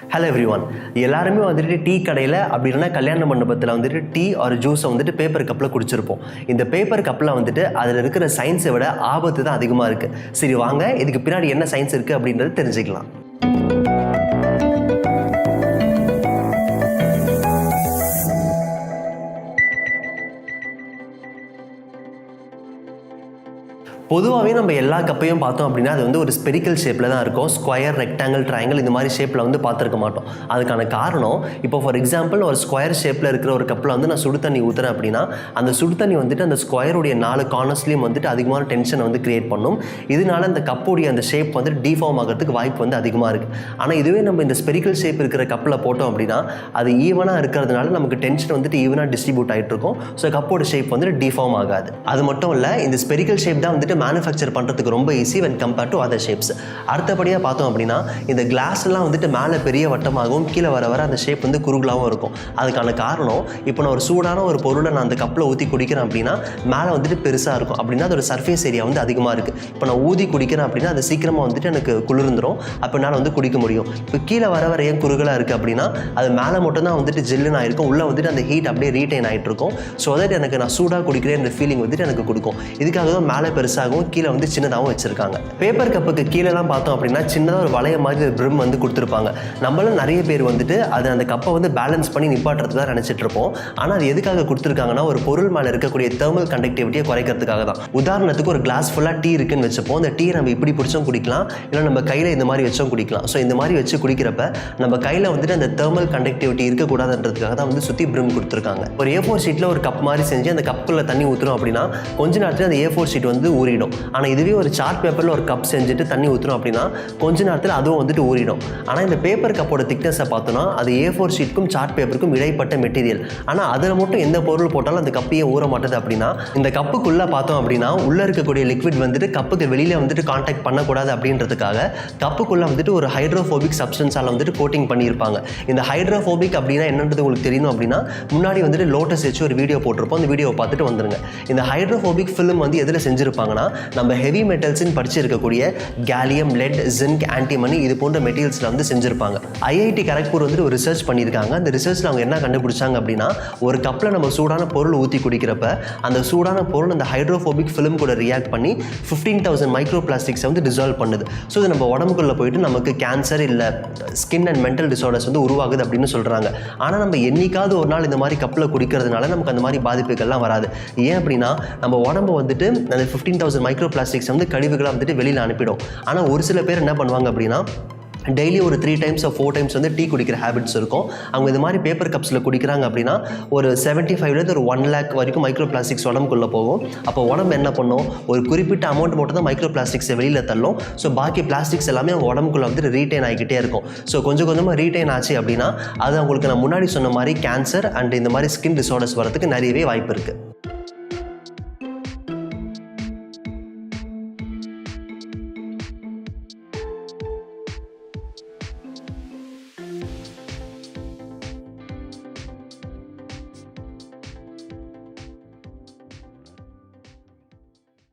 Hello everyone, எல்லாருமே வந்துட்டு tea கடையில் அப்படி இல்லைனா கல்யாண மண்டபத்தில் வந்துட்டு டீ ஒரு ஜூஸை வந்துட்டு பேப்பர் கப்பில் குடிச்சிருப்போம். இந்த பேப்பர் கப்பில் வந்துட்டு அதில் இருக்கிற சயின்ஸை விட ஆபத்து தான் அதிகமாக இருக்குது. சரி வாங்க, இதுக்கு பின்னாடி என்ன சயின்ஸ் இருக்குது அப்படின்றது தெரிஞ்சுக்கலாம். பொதுவாகவே நம்ம எல்லா கப்பையும் பார்த்தோம் அப்படின்னா அது வந்து ஒரு ஸ்பெரிக்கல் ஷேப்பில் தான் இருக்கும். ஸ்கொயர், ரெக்டாங்கிள், ட்ரையாங்கிள் இந்த மாதிரி ஷேப்பில் வந்து பார்த்துருக்க மாட்டோம். அதுக்கான காரணம், இப்போ ஃபார் எக்ஸாம்பிள் ஒரு ஸ்கொயர் ஷேப்பில் இருக்கிற ஒரு கப்பில் வந்து நான் சுடு தண்ணி ஊற்றுறேன் அப்படின்னா அந்த சுடு தண்ணி வந்துட்டு அந்த ஸ்கொயருடைய 4 கார்னர்ஸ்லேயும் வந்துட்டு அதிகமான டென்ஷனை வந்து கிரியேட் பண்ணும். இதனால அந்த கப்புடைய அந்த ஷேப் வந்துட்டு டிஃபார்ம் ஆகிறதுக்கு வாய்ப்பு வந்து அதிகமாக இருக்குது. ஆனால் இதுவே நம்ம இந்த ஸ்பெரிக்கல் ஷேப் இருக்கிற கப்பில் போட்டோம் அப்படின்னா அது ஈவனாக இருக்கிறதுனால நமக்கு டென்ஷன் வந்துட்டு ஈவனாக டிஸ்ட்ரிபியூட் ஆகிட்டு இருக்கும். ஸோ கப்போட ஷேப் வந்துட்டு டிஃபார்ம் ஆகாது. அது மட்டும் இல்லை, இந்த ஸ்பெரிக்கல் ஷேப் தான் வந்துட்டு மேனுஃபேக்சர் பண்ணுறதுக்கு ரொம்ப easy when compared to other shapes. அடுத்தபடியாக பார்த்தோம் அப்படின்னா இந்த கிளாஸ்லாம் வந்துட்டு மேலே பெரிய வட்டமாகவும் கீழே வர வர அந்த ஷேப் வந்து குறுகலாகவும் இருக்கும். அதுக்கான காரணம், இப்போ நான் ஒரு சூடான ஒரு பொருளை நான் அந்த கப்பில் ஊற்றி குடிக்கிறேன் அப்படின்னா மேலே வந்துட்டு பெருசாக இருக்கும். அப்படின்னா அதோட சர்ஃபேஸ் ஏரியா வந்து அதிகமாக இருக்குது. இப்போ நான் ஊதி குடிக்கிறேன் அப்படின்னா அது சீக்கிரமாக வந்துட்டு எனக்கு குளிர்ந்துடும். அப்போ என்னால் வந்து குடிக்க முடியும். இப்போ கீழே வர வர ஏன் குறுகலாக இருக்குது அப்படின்னா அது மேலே மட்டும்தான் வந்துட்டு ஜில்லுன்னு ஆகிருக்கும், உள்ளே வந்துட்டு அந்த ஹீட் அப்படியே ரீட்டைன் ஆகிட்டு இருக்கும். ஸோ தட் எனக்கு நான் சூடாக குடிக்கிறேன் இந்த ஃபீலிங் வந்துட்டு எனக்கு கொடுக்கும். இதுக்காக தான் மேலே பெருசாகவும் கீழே வந்து சின்னதாகவும் வச்சிருக்காங்க. பேப்பர் கப்புக்கு கீழெல்லாம் பார்த்தோம் அப்படின்னா சின்னதாக ஒரு வளைய மாதிரி ஒரு பிரிம் வந்து கொடுத்துருப்பாங்க. நம்மளும் நிறைய பேர் வந்துட்டு அது அந்த கப்பை வந்து பேலன்ஸ் பண்ணி நிப்பாட்டுறது தான் நினச்சிட்டு இருப்போம். ஆனால் அது எதுக்காக கொடுத்துருக்காங்கன்னா ஒரு பொருள் மேலே இருக்கக்கூடிய தெர்மல் கண்டக்டிவிட்டியை குறைக்கிறதுக்காக தான். உதாரணத்துக்கு ஒரு கிளாஸ் ஃபுல்லாக டீ இருக்குன்னு வச்சுப்போம். அந்த டீ நம்ம இப்படி பிடிச்சும் குடிக்கலாம், இல்லை நம்ம கையில் இந்த மாதிரி வச்சும் குடிக்கலாம். ஸோ இந்த மாதிரி வச்சு குடிக்கிறப்ப நம்ம கையில் வந்துட்டு அந்த தெர்மல் கண்டக்டிவிட்டி இருக்கக்கூடாதுன்றதுக்காக தான் வந்து சுற்றி பிரிம் கொடுத்துருக்காங்க. ஒரு A4 ஷீட்டில் ஒரு கப் மாதிரி செஞ்சு அந்த கப்பில் தண்ணி ஊற்றுறோம் அப்படின்னா கொஞ்ச நேரத்தில் அந்த A4 ஷீட் வந்து ஊறிடும். ஆனால் இதுவே ஒரு சார்ட் பேப்பரில் ஒரு கப் செஞ்சுட்டு தண்ணி ஊற்றுறோம் அப்படின்னா கொஞ்ச நேரத்தில் அதுவும் வந்துட்டு ஊறிடும். ஆனால் இந்த பேப்பர் கப்போட திக்னஸை பார்த்தோன்னா அது A4 ஷீட்டுக்கும் சார்ட் பேப்பருக்கும் இடைப்பட்ட மெட்டீரியல். ஆனால் அதில் மட்டும் எந்த பொருள் போட்டாலும் அந்த கப்பையே ஊற மாட்டேது. அப்படின்னா இந்த கப்புக்குள்ளே பார்த்தோம் அப்படின்னா உள்ளே இருக்கக்கூடிய லிக்விட் வந்துட்டு கப்புக்கு வெளியில் வந்துட்டு கான்டாக்ட் பண்ணக்கூடாது அப்படின்றதுக்காக கப்புக்குள்ளே வந்துட்டு ஒரு ஹைட்ரோஃபோபிக் சப்ஸ்டன்ஸால் வந்துட்டு கோட்டிங் பண்ணியிருப்பாங்க. இந்த ஹைட்ரோஃபோபிக் அப்படின்னா என்னன்றது உங்களுக்கு தெரியணும் அப்படின்னா முன்னாடி வந்துட்டு லோட்டஸ் வச்சு ஒரு வீடியோ போட்டிருப்போம். அந்த வீடியோவை பார்த்துட்டு வந்துருங்க. இந்த ஹைட்ரோஃபோபிக் ஃபிலிம் வந்து எதில் செஞ்சுருப்பாங்கன்னா நம்ம ஹெவி மெட்டல்ஸ்ன்னு படிச்சிருக்கக்கூடிய கேலியம், லெட், ஜிங்க், ஆன்டிமனி இது போன்ற மெட்டீரியல்ஸில் வந்து செஞ்சுருப்பாங்க. ஐஐடி கரக்பூர் வந்து ஒரு ரிசர்ச் பண்ணியிருக்காங்க. அந்த ரிசர்ச்சில் அவங்க என்ன கண்டுபிடிச்சாங்க அப்படின்னா ஒரு கப்பில் நம்ம சூடான பொருள் ஊற்றி குடிக்கிறப்ப அந்த சூடான பொருள் அந்த ஹைட்ரோஃபோபிக் ஃபிலிம் கூட ரியாக்ட் பண்ணி 15,000 மைக்ரோ பிளாஸ்டிக்ஸை வந்து டிசால்வ் பண்ணுது. ஸோ இது நம்ம உடம்புக்குள்ளே போயிட்டு நமக்கு கேன்சர் இல்லை ஸ்கின் அண்ட் மென்டல் டிசார்டர்ஸ் வந்து உருவாகுது அப்படின்னு சொல்கிறாங்க. ஆனால் நம்ம என்னைக்காவது ஒரு நாள் இந்த மாதிரி கப்பில் குடிக்கிறதுனால நமக்கு அந்த மாதிரி பாதிப்புகள்லாம் வராது. ஏன் அப்படின்னா நம்ம உடம்பு வந்துட்டு அந்த 15,000 மைக்ரோ பிளாஸ்டிக்ஸ் வந்து கழிவுகளை வந்துட்டு வெளியில் அனுப்பிடும். ஆனால் ஒரு சில பேர் என்ன பண்ணுவாங்க அப்படின்னா டெய்லி ஒரு 3 times or 4 times வந்து டீ குடிக்கிற ஹேபிட்ஸ் இருக்கும். அவங்க இது மாதிரி பேப்பர் கப்ஸில் குடிக்கிறாங்க அப்படின்னா ஒரு 75 ஒரு 1 lakh வரைக்கும் மைக்ரோ பிளாஸ்டிக்ஸ் உடம்புக்குள்ளே போகும். அப்போ உடம்பு என்ன பண்ணும், ஒரு குறிப்பிட்ட அமௌண்ட் மட்டும் தான் மைக்ரோ பிளாஸ்டிக்ஸை வெளியில் தள்ளும். ஸோ பாக்கி பிளாஸ்டிக்ஸ் எல்லாமே அவங்க உடம்புக்குள்ளே வந்துட்டு ரீட்டைன் ஆகிக்கிட்டே இருக்கும். ஸோ கொஞ்சம் கொஞ்சமாக ரீட்டைன் ஆச்சு அப்படின்னா அது அவங்களுக்கு நான் முன்னாடி சொன்ன மாதிரி கேன்சர் அண்ட் இந்த மாதிரி ஸ்கின் டிசார்டர்ஸ் வரதுக்கு நிறையவே வாய்ப்பு இருக்குது.